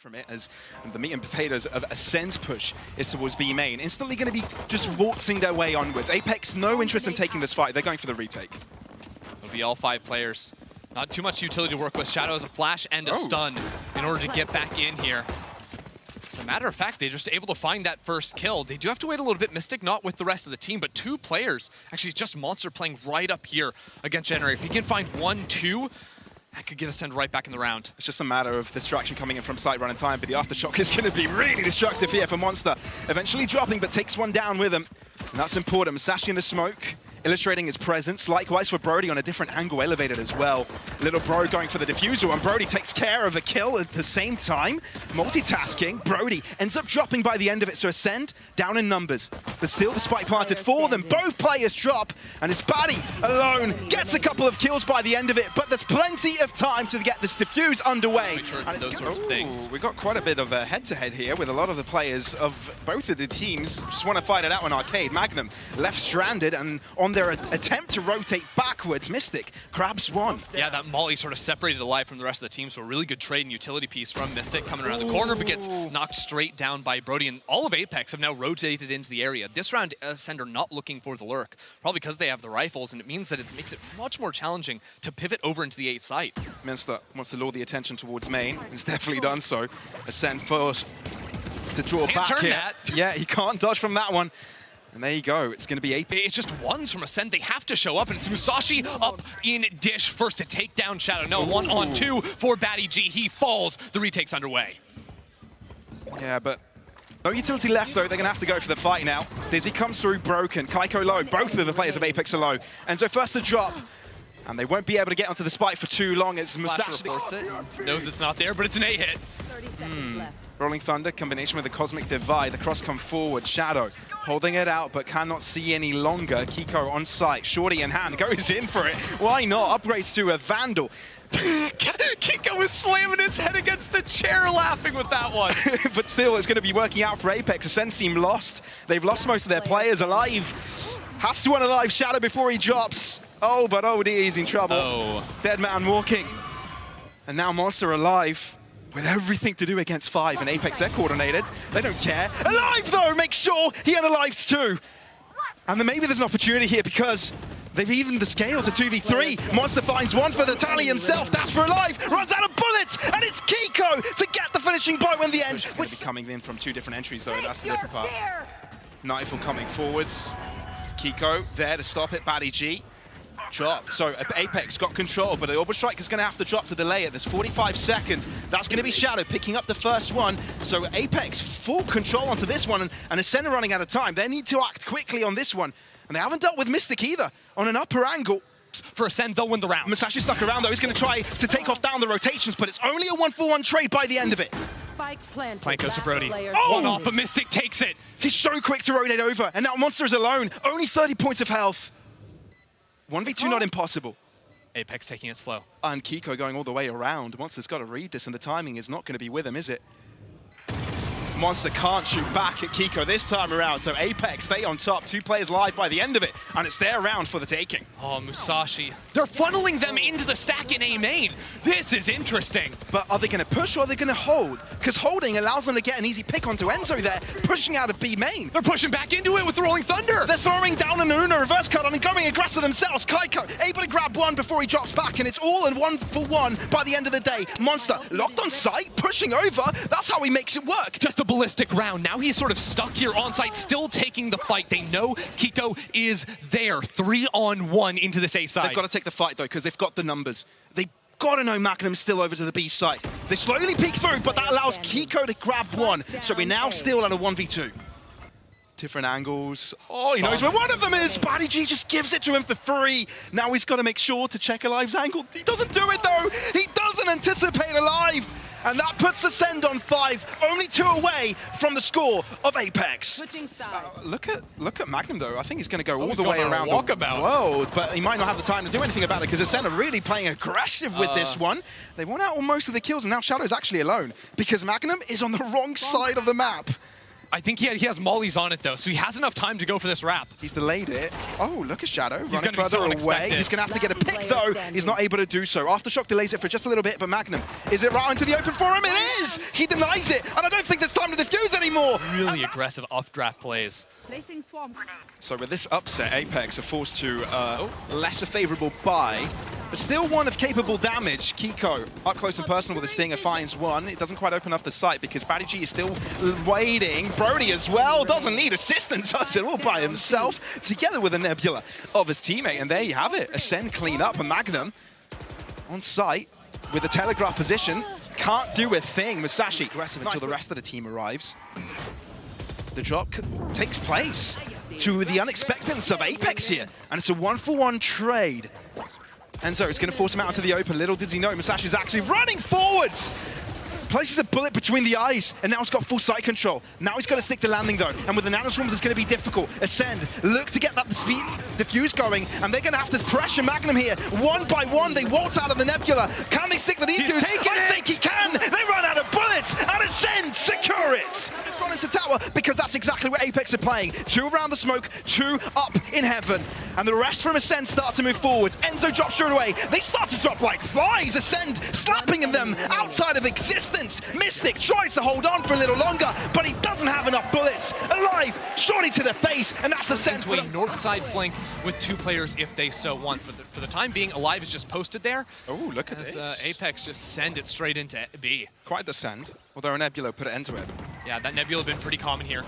from it, as the meat and potatoes of ACEND's push is towards B main. Instantly going to be just waltzing their way onwards. APEKS, no interest in taking this fight. They're going for the retake. It'll be all 5 players. Not too much utility to work with. Shadow has a flash and a stun in order to get back in here. As a matter of fact, they're just able to find that first kill. They do have to wait a little bit. Mistic not with the rest of the team, but 2 players. Actually, just MONSTEERR playing right up here against Generator. If he can find 1, 2, that could get ACEND right back in the round. It's just a matter of distraction coming in from site running time, but the aftershock is going to be really destructive here for MONSTEERR. Eventually dropping, but takes one down with him. And that's important. Musashi in the smoke, illustrating his presence. Likewise for baddyG on a different angle, elevated as well. Little bro going for the defusal, and baddyG takes care of a kill at the same time. Multitasking, baddyG ends up dropping by the end of it, so ACEND down in numbers. But still the spike planted for them. Both players drop, and it's baddyG alone. Gets a couple of kills by the end of it, but there's plenty of time to get this defuse underway. And those sorts of things. We've got quite a bit of a head-to-head here with a lot of the players of both of the teams just want to fight it out in arcade. MAGNUM left stranded, and on their attempt to rotate backwards, Mistic grabs one. Yeah, that molly sort of separated alive from the rest of the team, so a really good trade and utility piece from Mistic coming around the corner, but gets knocked straight down by baddyG, and all of APEKS have now rotated into the area. This round, ACEND are not looking for the lurk, probably because they have the rifles, and it means that it makes it much more challenging to pivot over into the 8 site. MONSTEERR wants to lure the attention towards main. He's definitely done so. ACEND forced to draw back turn here. that. Yeah, he can't dodge from that one. And there you go, it's going to be APEKS. It's just ones from ACEND. They have to show up, and it's Musashi up in dish first to take down Shadow. No, 1-on-2 for baddyG. He falls. The retake's underway. Yeah, but no utility left, though. They're going to have to go for the fight now. Dizzy comes through broken. Keiko low. Both of the players of APEKS are low. Enzo first to drop. And they won't be able to get onto the spike for too long. It's Musashi. Reports it. Knows it's not there, but it's an A hit. 30 seconds left. Rolling Thunder, combination with the Cosmic Divide. The cross come forward. Shadow holding it out, but cannot see any longer. Keiko on site. Shorty in hand. Goes in for it. Why not? Upgrades to a Vandal. Keiko was slamming his head against the chair laughing with that one. But still, it's going to be working out for APEKS. ACEND seem lost. They've lost most of their players alive. Has to unalive Shadow before he drops. Oh, but OD is in trouble. Dead man walking. And now MONSTEERR alive with everything to do against 5. And APEKS, they're coordinated. They don't care. Alive, though! Make sure he unalives too. And then maybe there's an opportunity here because they've evened the scales at 2v3. MONSTEERR finds one for the tally himself. That's for alive. Runs out of bullets. And it's Keiko to get the finishing blow in the end. It's going to be coming in from 2 different entries, though. That's the different part. Knifeful coming forwards. Keiko there to stop it. baddyG dropped. So APEKS got control, but the Orbital Strike is going to have to drop to delay it. There's 45 seconds. That's going to be Shadow picking up the first one. So APEKS full control onto this one, and ACEND are running out of time. They need to act quickly on this one. And they haven't dealt with Mistic either on an upper angle. For ACEND, they'll win the round. Musashi stuck around, though. He's going to try to take off down the rotations, but it's only a 1-for-1 trade by the end of it. Spike planted. Plank goes to baddyG. Oh! One off, but Mistic takes it. He's so quick to rotate over, and now MONSTEERR is alone. Only 30 points of health. 1v2 not impossible. APEKS taking it slow. And Keiko going all the way around. MONSTEERR's got to read this, and the timing is not going to be with him, is it? MONSTEERR can't shoot back at Keiko this time around, so APEKS stay on top. 2 players live by the end of it, and it's their round for the taking. Oh, Musashi. They're funneling them into the stack in A main. This is interesting. But are they going to push or are they going to hold? Because holding allows them to get an easy pick onto Enzo there, pushing out of B main. They're pushing back into it with the Rolling Thunder. They're throwing down an Una reverse cut on and going aggressive themselves. Keiko able to grab one before he drops back, and it's all in 1-for-1 by the end of the day. MONSTEERR locked on site, pushing over. That's how he makes it work. Just a ballistic round. Now he's sort of stuck here on site, still taking the fight. They know Keiko is there. 3-on-1 into this A side. They've got to take the fight, though, because they've got the numbers. They've got to know MAGNUM's still over to the B side. They slowly peek through, but that allows Keiko to grab one. So we're now still at a 1v2. Different angles. Oh, he knows where one of them is. baddyG just gives it to him for free. Now he's got to make sure to check Alive's angle. He doesn't do it, though. He doesn't anticipate Alive. And that puts ACEND on 5, only 2 away from the score of APEKS. Look at MAGNUM, though. I think he's going to go all the way around the world, but he might not have the time to do anything about it because ACEND are really playing aggressive with this one. They won out on most of the kills, and now Shadow's actually alone because MAGNUM is on the wrong side of the map. I think he has mollies on it though, so he has enough time to go for this wrap. He's delayed it. Oh, look at Shadow. He's running gonna be so further away. unexpected. He's going to have to get a pick though. He's not able to do so. Aftershock delays it for just a little bit, but MAGNUM, is it right into the open for him? It is! He denies it, and I don't think there's time to defuse anymore. Really aggressive off-draft plays. Placing swarm grenade. So with this upset, APEKS are forced to lesser favorable buy, but still one of capable damage. Keiko, up close and personal with a Stinger, finds one. It doesn't quite open up the sight because baddyG is still waiting. brody as well doesn't need assistance, does it all by himself, together with a Nebula of his teammate. And there you have it. ACEND clean up, and MAGNUM on site with a telegraph position. Can't do a thing. Musashi aggressive until the rest of the team arrives. The drop takes place to the unexpectedness of APEKS here, and it's a 1-for-1 trade. Enzo is going to force him out into the open. Little did he know, Musashi is actually running forwards. Places a bullet between the eyes, and now he's got full sight control. Now he's got to stick the landing though, and with the nanoswarms it's going to be difficult. ACEND look to get that speed diffuse going, and they're going to have to pressure MAGNUM here. One by one, they waltz out of the Nebula. Can they stick the defuse? I think he can. They run out of bullets, and ACEND secure it. They've gone into tower because that's exactly what APEKS are playing. 2 around the smoke, 2 up in heaven, and the rest from ACEND start to move forwards. Enzo drops straight away. They start to drop like flies. ACEND slapping them outside of existence. Mistic tries to hold on for a little longer, but he doesn't have enough bullets. Alive, shorty to the face, and that's ACEND. A north side flank with 2 players if they so want. For the time being, Alive is just posted there. Oh, look at this. APEKS just send it straight into B. Quite the send, although a Nebula put it into it. Yeah, that Nebula been pretty common here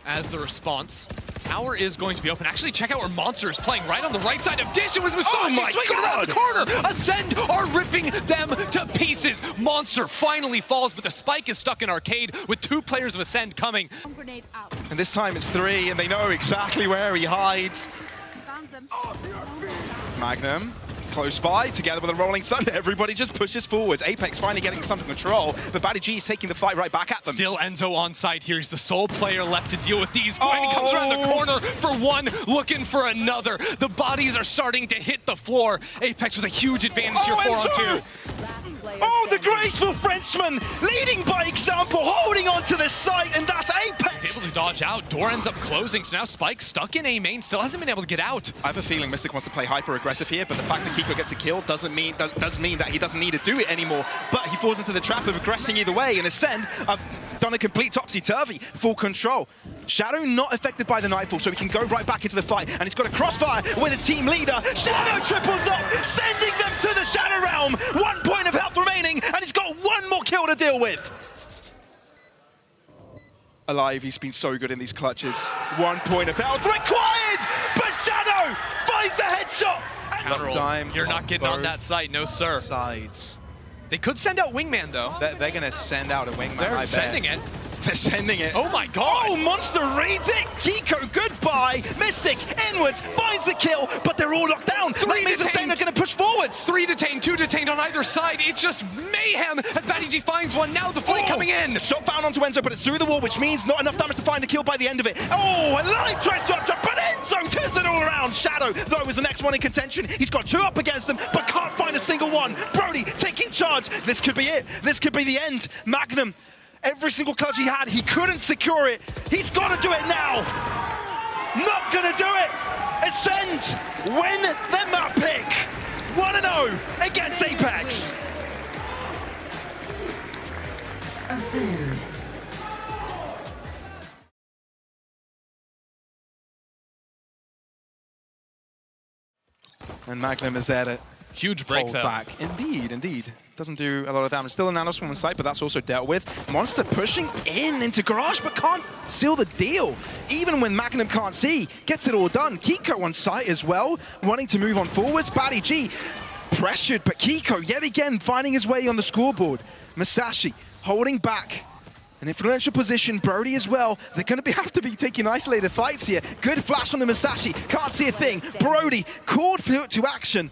as the response. Tower is going to be open. Actually, check out where MONSTEERR is playing right on the right side of Dish with Musashi swinging around the corner. ACEND are ripping them to pieces. MONSTEERR finally falls, but the spike is stuck in arcade with 2 players of ACEND coming. Grenade out. And this time it's 3, and they know exactly where he hides. Found them. MAGNUM close by, together with a Rolling Thunder. Everybody just pushes forwards. APEKS finally getting some control, but baddyG is taking the fight right back at them. Still Enzo on site here. He's the sole player left to deal with these. When he comes around the corner for one, looking for another. The bodies are starting to hit the floor. APEKS with a huge advantage here, 4-on-2. Oh, the graceful Frenchman, leading by example, holding on to the site, and that's APEKS. He's able to dodge out. Door ends up closing, so now Spike stuck in A main, still hasn't been able to get out. I have a feeling Mistic wants to play hyper-aggressive here, but the fact that Keiko gets a kill does mean that he doesn't need to do it anymore. But he falls into the trap of aggressing either way, and ACEND have done a complete topsy-turvy, full control. Shadow not affected by the Nightfall, so he can go right back into the fight, and he's got a crossfire with his team leader. Shadow triples up, sending them to the Shadow Realm. 1 point of health remaining, and he's got 1 more kill to deal with. Alive, he's been so good in these clutches. 1 point of health required, but Shadow finds the headshot. Time You're not getting on that site, no sir. Sides. They could send out Wingman though. They're going to send out a Wingman. They're sending it. They're sending it. Oh my god! Oh, MONSTEERR reads it! Keiko, goodbye! Mistic, inwards, finds the kill, but they're all locked down. 3 means ACEND are going to push forwards. 3 detained, 2 detained on either side. It's just mayhem as baddyG finds one. Now the fight coming in. Shot found onto Enzo, but it's through the wall, which means not enough damage to find a kill by the end of it. Oh, Alive tries to updraft, but Enzo turns it all around. Shadow, though, is the next one in contention. He's got 2 up against them, but can't find a single one. brody taking charge. This could be it. This could be the end. MAGNUM, every single clutch he had, he couldn't secure it. He's got to do it now. Not going to do it. ACEND win their map pick. 1-0 against APEKS. ACEND. And MAGNUM is there to huge break hold though. back. Indeed, indeed. Doesn't do a lot of damage. Still a nanoswarm on site, but that's also dealt with. MONSTEERR pushing in into Garage, but can't seal the deal. Even when MAGNUM can't see, gets it all done. Keiko on site as well, wanting to move on forwards. baddyG pressured, but Keiko yet again finding his way on the scoreboard. Musashi holding back. An influential position, brody as well. They're going to have to be taking isolated fights here. Good flash on the Musashi. Can't see a thing. brody called to action.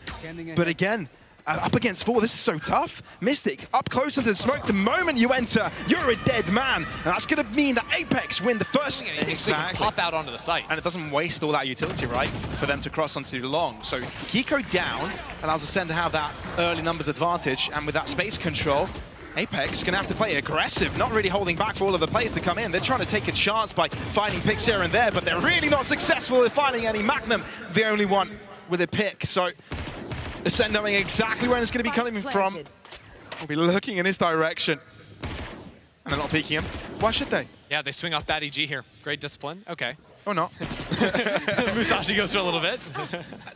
But again, up against 4, this is so tough. Mistic up close into the smoke. The moment you enter, you're a dead man. And that's going to mean that APEKS win the first. They can pop out onto the site. And it doesn't waste all that utility, right, for them to cross onto long. So Keiko down allows ACEND to have that early numbers advantage. And with that space control, APEKS gonna have to play aggressive, not really holding back for all of the players to come in. They're trying to take a chance by finding picks here and there, but they're really not successful in finding any. MAGNUM, the only one with a pick. So ACEND knowing exactly where it's gonna be coming from. We'll be looking in his direction. And they're not peeking him. Why should they? Yeah, they swing off baddyG here. Great discipline. Okay. Or not. Musashi goes for a little bit.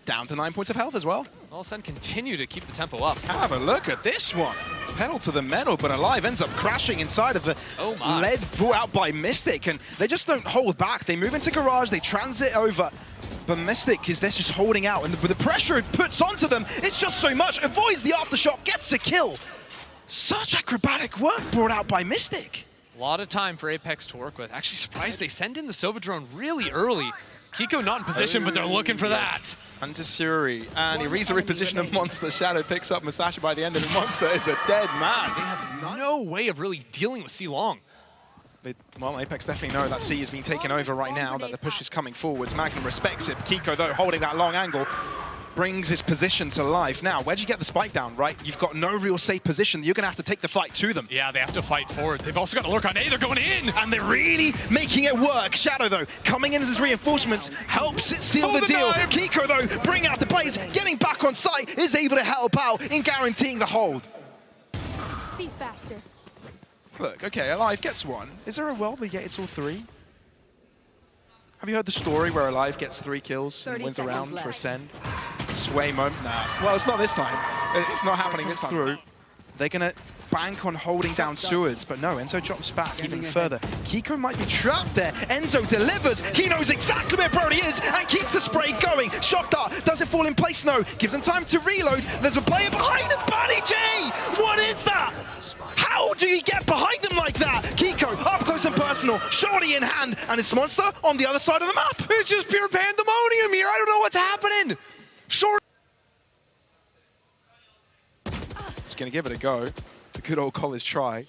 Down to 9 points of health as well. Well, ACEND continue to keep the tempo up. Have a look at this one. Pedal to the metal, but Alive ends up crashing inside of the lead brought out by Mistic. And they just don't hold back. They move into garage, they transit over. But Mistic is there just holding out. And with the pressure it puts onto them, it's just so much. Avoids the aftershock, gets a kill. Such acrobatic work brought out by Mistic. A lot of time for APEKS to work with. Actually surprised they send in the Sova drone really early. Keiko not in position, but they're looking for that. Antisuuri, and he reads the reposition of Monster. Shadow picks up Musashi by the end, and Monster is a dead man. They have no way of really dealing with C-Long. Well, APEKS definitely know that C is being taken over right now, that the push is coming forwards. MAGNUM respects it. Keiko, though, holding that long angle, brings his position to life. Now, where'd you get the spike down, right? You've got no real safe position. You're going to have to take the fight to them. Yeah, they have to fight forward. They've also got to lurk on A. They're going in! And they're really making it work. Shadow, though, coming in as his reinforcements, helps it seal the deal. Knives. Keiko, though, bring out the plays, getting back on site, is able to help out in guaranteeing the hold. Be faster. Look, okay, Alive gets one. Is there a world where he gets all three? Have you heard the story where Alive gets 3 kills and wins a round for ACEND? Sway moment? Nah. Well, it's not this time. It's not happening this time. Through. They're going to bank on holding down sewers, but no, Enzo drops back even further. Keiko might be trapped there. Enzo delivers. He knows exactly where Brody is and keeps the spray going. Shock dart. Does it fall in place? No. Gives him time to reload. There's a player behind him. baddyG! What is that? How do you get behind them like that? Keiko, up close and personal, shorty in hand, and it's Monster on the other side of the map. It's just pure pandemonium here. I don't know what's happening. Short. He's going to give it a go. The good old college try.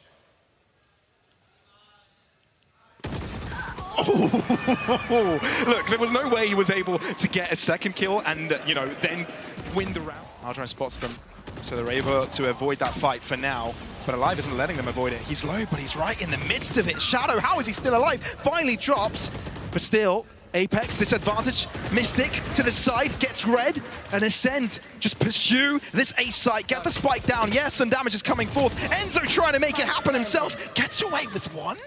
Oh, look, there was no way he was able to get a second kill and, you know, then win the round. Aldrin spots them, so they're able to avoid that fight for now. But Alive isn't letting them avoid it. He's low, but he's right in the midst of it. Shadow, how is he still alive? Finally drops, but still, APEKS disadvantage. Mistic to the side, gets red, and ACEND just pursue this A site, get the spike down. Yes, some damage is coming forth. Enzo trying to make it happen himself, gets away with one.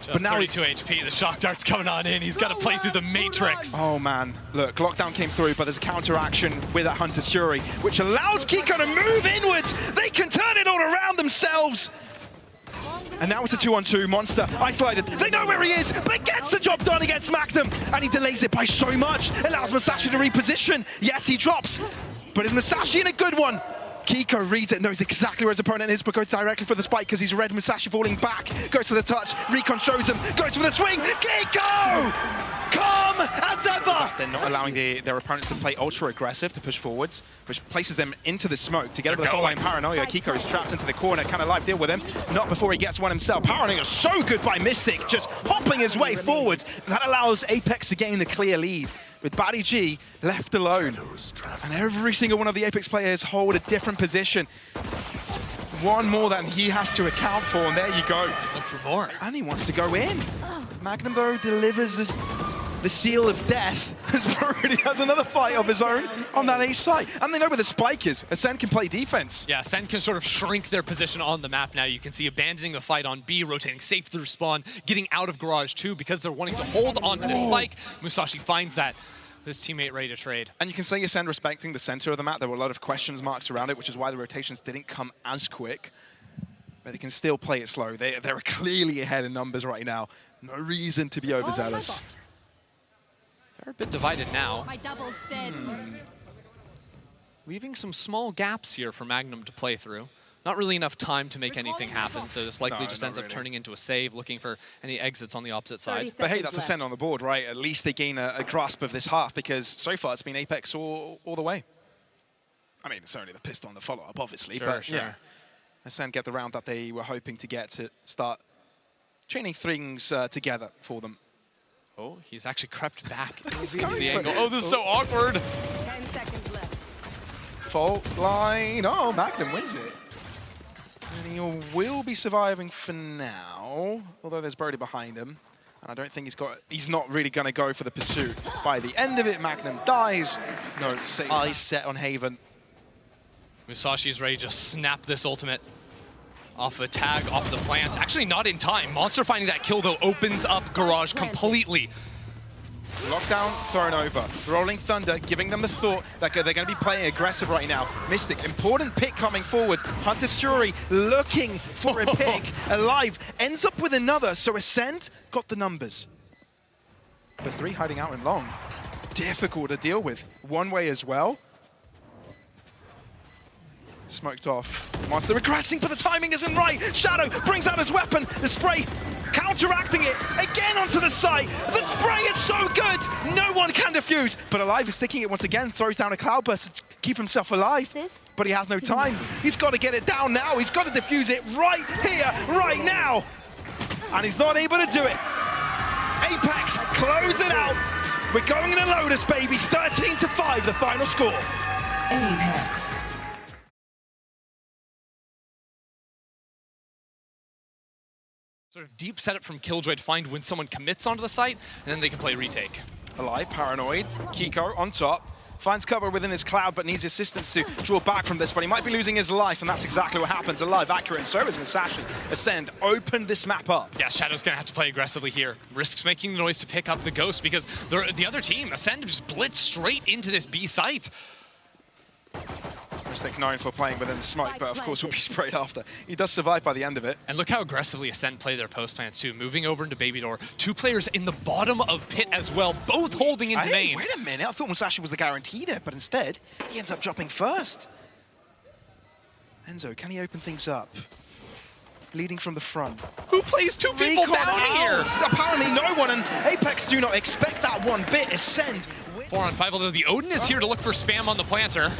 But now 32 HP, the shock dart's coming on in. He's got to play through the Matrix. Oh man, look, lockdown came through, but there's a counteraction with that Antisuuri, which allows Keiko to move inwards. They can turn it all around themselves. And now it's a 2-on-2, Monster isolated. They know where he is, but gets the job done against MAGNUM. And he delays it by so much. Allows Musashi to reposition. Yes, he drops, but is Musashi in a good one? Keiko reads it, knows exactly where his opponent is, but goes directly for the spike because he's red. Musashi falling back, goes for the touch. Recon shows him, goes for the swing. Keiko! Calm as ever! They're not allowing their opponents to play ultra aggressive, to push forwards, which places them into the smoke. Together with the full-line Paranoia, Keiko is trapped into the corner. Can Alive deal with him? Not before he gets one himself. Paranoia is so good by Mistic, just hopping his way forwards. That allows APEKS to gain the clear lead, with baddyG left alone. And every single one of the APEKS players hold a different position. One more than he has to account for, and there you go. Look for more. And he wants to go in. MAGNUM, though, delivers the seal of death as Brody has another fight of his own on that A site. And they know where the spike is. ACEND can play defense. Yeah, ACEND can sort of shrink their position on the map now. You can see abandoning the fight on B, rotating safe through spawn, getting out of garage too because they're wanting to hold on to the spike. Musashi finds that. His teammate ready to trade. And you can say ACEND respecting the center of the map. There were a lot of question marks around it, which is why the rotations didn't come as quick. But they can still play it slow. They're clearly ahead in numbers right now. No reason to be overzealous. They're a bit divided now. My double's dead. Leaving some small gaps here for MAGNUM to play through. Not really enough time to make anything happen, so this likely just ends up turning into a save, looking for any exits on the opposite side. But hey, that's ACEND on the board, right? At least they gain a grasp of this half, because so far it's been APEKS all the way. I mean, it's only the pistol on the follow-up, obviously, but yeah. ACEND get the round that they were hoping to get to start chaining things together for them. Oh, he's actually crept back into the angle. Oh, this is so awkward. 10 seconds left. Fault line. Oh, MAGNUM wins it. And he will be surviving for now, although there's baddyG behind him. And I don't think he's not really going to go for the pursuit. By the end of it, MAGNUM dies. No, eyes set on Haven. Musashi's ready to snap this ultimate. Off a tag, off the plant. Actually not in time. Monster finding that kill though opens up Garage completely. Lockdown thrown over. Rolling Thunder giving them the thought that they're going to be playing aggressive right now. Mystic, important pick coming forwards. Hunter's Fury looking for a pick. Alive, ends up with another, so Ascend got the numbers. But 3 hiding out in long. Difficult to deal with. One way as well. Smoked off. Monster regressing, but the timing isn't right. Shadow brings out his weapon. The spray counteracting it. Again onto the site. The spray is so good. No one can defuse. But Alive is sticking it once again. Throws down a cloudburst to keep himself alive. But he has no time. He's got to get it down now. He's got to defuse it right here, right now. And he's not able to do it. APEKS close it out. We're going in a Lotus, baby. 13-5, the final score. APEKS. Sort of deep setup from Killjoy to find when someone commits onto the site, and then they can play retake. Alive, paranoid. Keiko on top. Finds cover within his cloud, but needs assistance to draw back from this, but he might be losing his life, and that's exactly what happens. Alive, accurate, and so is Musashi. Ascend, open this map up. Yeah, Shadow's gonna have to play aggressively here. Risks making the noise to pick up the Ghost, because the other team, Ascend, just blitzed straight into this B site. Mistic known for playing within the smoke, but of course will be sprayed after. He does survive by the end of it. And look how aggressively Ascend play their post plans too, moving over into Baby Door. 2 players in the bottom of pit as well, both holding into main. Wait a minute, I thought Musashi was the guaranteed it, but instead, he ends up dropping first. Enzo, can he open things up? Leading from the front. Who plays 2 people down here? Apparently no one, and APEKS do not expect that one bit. Ascend. 4 on 5, although the Odin is here to look for spam on the planter.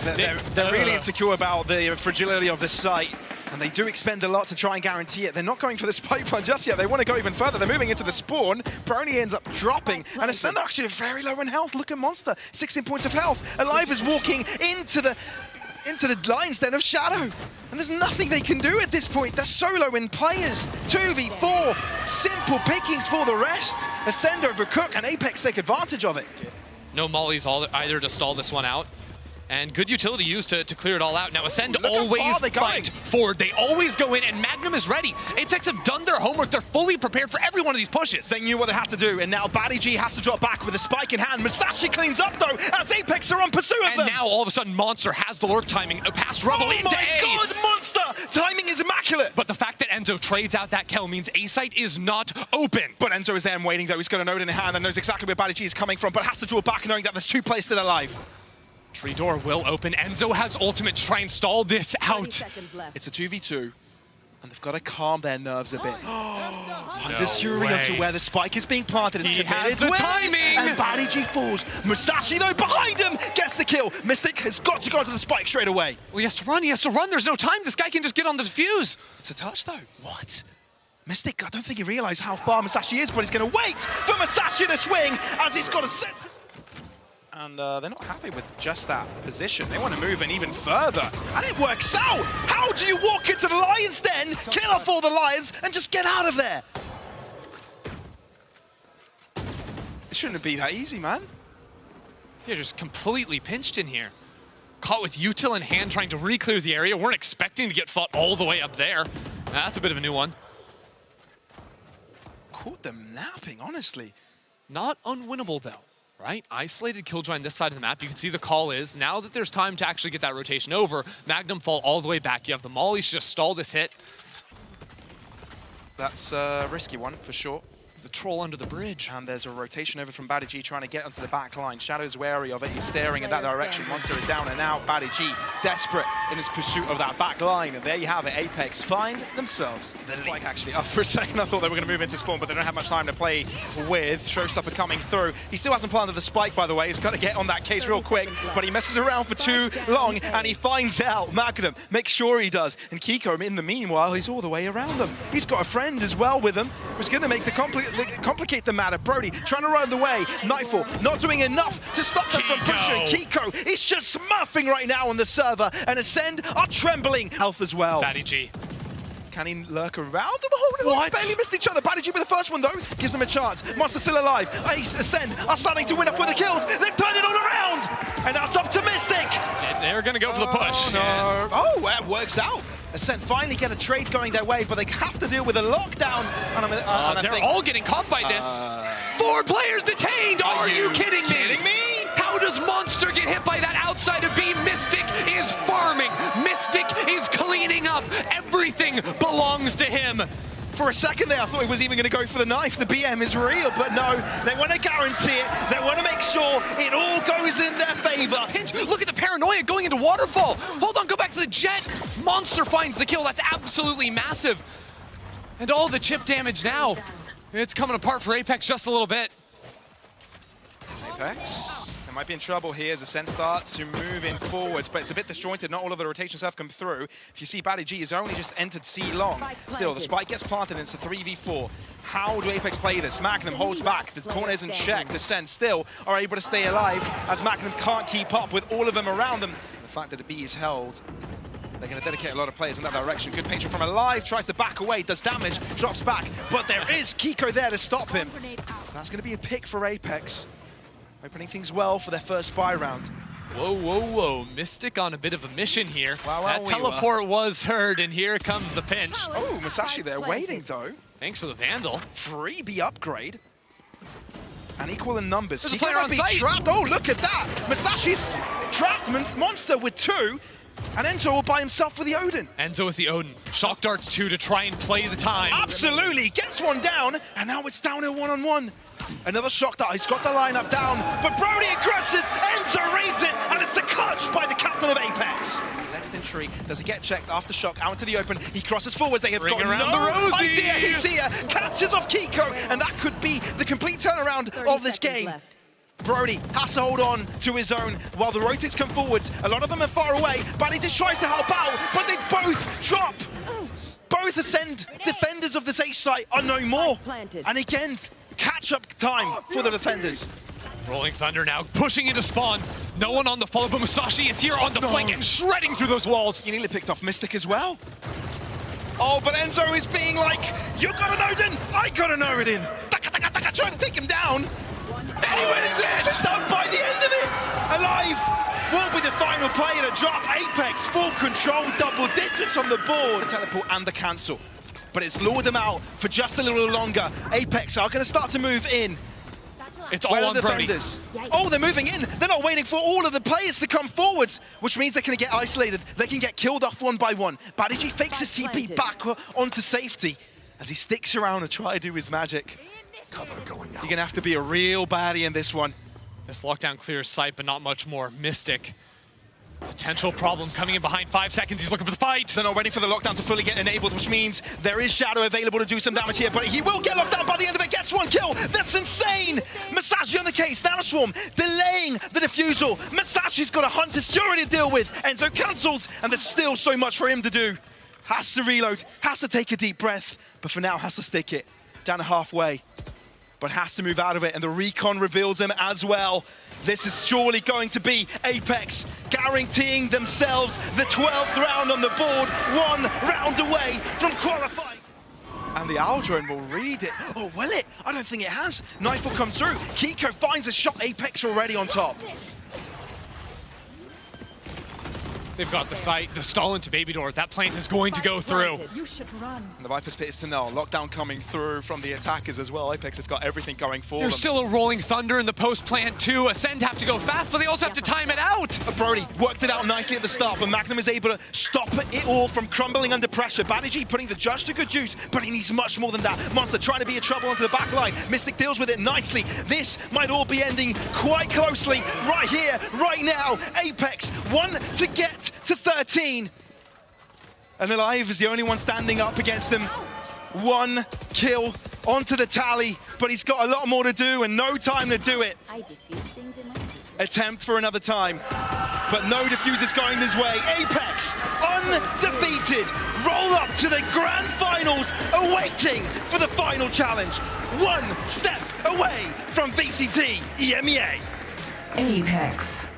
They're really insecure about the fragility of this site, and they do expend a lot to try and guarantee it. They're not going for this pipeline just yet. They want to go even further. They're moving into the spawn. Brony ends up dropping, and Ascend are actually very low in health. Look at Monster, 16 points of health. Alive is walking into the lines then of Shadow, and there's nothing they can do at this point. They're so low in players. 2v4, simple pickings for the rest. Ascend over Cook, and APEKS take advantage of it. No mollies either to stall this one out. And good utility used to clear it all out. Now Ascend always fight forward. They always go in, and MAGNUM is ready. APEKS have done their homework. They're fully prepared for every one of these pushes. They knew what they had to do, and now baddyG has to drop back with a spike in hand. Musashi cleans up, though, as APEKS are on pursuit of them. And now, all of a sudden, Monster has the lurk timing past Rubble into A. Oh my god, Monster! Timing is immaculate! But the fact that Enzo trades out that kill means A site is not open. But Enzo is there and waiting, though. He's got a node in hand and knows exactly where baddyG is coming from, but has to draw back knowing that there's 2 players still alive. Tree door will open. Enzo has ultimate to try and stall this out. It's a 2v2, and they've got to calm their nerves a bit. Hunter's Fury way. onto where the spike is being planted. It's He committed has the win, timing! And baddyG falls. Musashi, though, behind him, gets the kill. Mystic has got to go to the spike straight away. Well, he has to run. He has to run. There's no time. This guy can just get on the defuse. It's a touch, though. What? Mystic, I don't think he realized how far Musashi is, but he's going to wait for Musashi to swing as he's got a set. And they're not happy with just that position. They want to move in even further. And it works out! How do you walk into the Lions Den, kill off all the Lions, and just get out of there? It shouldn't be that easy, man. They're just completely pinched in here. Caught with util in hand, trying to re-clear the area. Weren't expecting to get fought all the way up there. That's a bit of a new one. Caught them napping, honestly. Not unwinnable, though. Right? Isolated Killjoy on this side of the map. You can see the call is, now that there's time to actually get that rotation over, MAGNUM fall all the way back. You have the mollies to just stall this hit. That's a risky one, for sure. The troll under the bridge. And there's a rotation over from baddyG trying to get onto the back line. Shadow's wary of it. He's staring in that direction. Monster is down and out. baddyG desperate in his pursuit of that back line. And there you have it. APEKS find themselves the spike actually up for a second. I thought they were going to move into spawn, but they don't have much time to play with. Showstopper coming through. He still hasn't planted the spike, by the way. He's got to get on that case real quick, but he messes around for too long and he finds out. MAGNUM makes sure he does. And Keiko, in the meanwhile, he's all the way around them. He's got a friend as well with him who's going to make the complete complicate the matter. brody trying to run away. Nightfall not doing enough to stop them from pushing. Keiko is just smurfing right now on the server, and ACEND are trembling. Health as well. baddyG. Can he lurk around them? Oh, they barely missed each other. baddyG with the first one, though, gives them a chance. Monster still alive. Ace, ACEND are starting to win up with the kills. They've turned it all around. And that's up to Mistic. They're going to go for the push. No. Oh, that works out. ACEND finally get a trade going their way, but they have to deal with a lockdown. And they're all getting caught by this. 4 players detained. Are you kidding me? How does Monster get hit by that outside of B? Mistic is farming. Mistic is cleaning up. Everything belongs to him. For a second there, I thought he was even going to go for the knife. The BM is real, but no, they want to guarantee it. They want to make sure it all goes in their favor. Pinch, look at the paranoia going into Waterfall. Hold on, go back to the jet. Monster finds the kill. That's absolutely massive. And all the chip damage now. It's coming apart for APEKS just a little bit. APEKS, they might be in trouble here as ACEND starts to move in forwards, but it's a bit disjointed. Not all of the rotations have come through. If you see baddyG has only just entered C long. Still, the spike gets planted and it's a 3v4. How do APEKS play this? MAGNUM holds back. The corner isn't checked. ACEND still are able to stay alive as MAGNUM can't keep up with all of them around them. The fact that the B is held, they're going to dedicate a lot of players in that direction. Good patient from alive, tries to back away, does damage, drops back, but there is Keiko there to stop him. So that's going to be a pick for APEKS. Opening things well for their first buy round. Whoa, whoa, whoa. Mistic on a bit of a mission here. Wow, that teleport was heard, and here comes the pinch. Oh, Musashi there waiting, though. Thanks for the Vandal. Freebie upgrade. And equal in numbers. There's a player on site. Trapped. Oh, look at that. Musashi's trapped. Monster with 2. And Enzo all by himself with the Odin. Enzo with the Odin. Shock darts 2 to try and play the time. Absolutely. Gets one down. And now it's down at 1-on-1. Another shock dart. He's got the lineup down. But brody aggresses. Enzo reads it. And it's the clutch by the captain of APEKS. Left entry. Does he get checked after shock? Out into the open. He crosses forwards. They have got no idea he's here. Catches off Keiko. And that could be the complete turnaround of this game. brody has to hold on to his own while the rotates come forwards. A lot of them are far away. baddyG tries to help out, but they both drop. Both ACEND defenders of this ace site are no more. And again, catch-up time for the defenders. Rolling Thunder now pushing into spawn. No one on the follow, but Musashi is here on the flank and shredding through those walls. He nearly picked off Mistic as well. Oh, but Enzo is being like, you got an Odin, I got an Odin. Trying to take him down. Anyway, it's done by the end of it. Alive will be the final player to drop. APEKS, full control, double digits on the board. The teleport and the cancel. But it's lured them out for just a little longer. APEKS are going to start to move in. It's all on brody. Oh, they're moving in. They're not waiting for all of the players to come forwards, which means they're going to get isolated. They can get killed off one by one. baddyG fakes his TP back onto safety as he sticks around and try to do his magic. Cover going out. You're going to have to be a real baddie in this one. This lockdown clears sight, but not much more. Mistic. Potential problem coming in behind 5 seconds. He's looking for the fight. They're not ready for the lockdown to fully get enabled, which means there is Shadow available to do some damage here, but he will get locked down by the end of it. Gets one kill. That's insane. Musashi on the case. Nanoswarm delaying the defusal. Musashi's got a Hunter Fury to deal with. Enzo cancels, and there's still so much for him to do. Has to reload. Has to take a deep breath, but for now has to stick it. Down to halfway. But has to move out of it, and the recon reveals him as well. This is surely going to be APEKS guaranteeing themselves the 12th round on the board, 1 round away from qualifying. And the Owl Drone will read it. Oh, will it? I don't think it has. Nightfall comes through. Keiko finds a shot. APEKS already on top. They've got the sight, the stall into Baby Door. That plant is going to go through. You should run. And the Viper's Pit is to null. Lockdown coming through from the attackers as well. APEKS have got everything going for them. There's still a Rolling Thunder in the post plant too. ACEND have to go fast, but they also have to time it out. brody worked it out nicely at the start, but MAGNUM is able to stop it all from crumbling under pressure. baddyG putting the judge to good use, but he needs much more than that. Monster trying to be a trouble onto the back line. Mistic deals with it nicely. This might all be ending quite closely right here, right now. APEKS 1 to get to 13. And Alive is the only one standing up against him. 1 kill onto the tally, but he's got a lot more to do and no time to do it. Attempt for another time. but no diffusers going his way. APEKS, undefeated, roll up to the grand finals, awaiting for the final challenge. One step away from VCT EMEA. APEKS.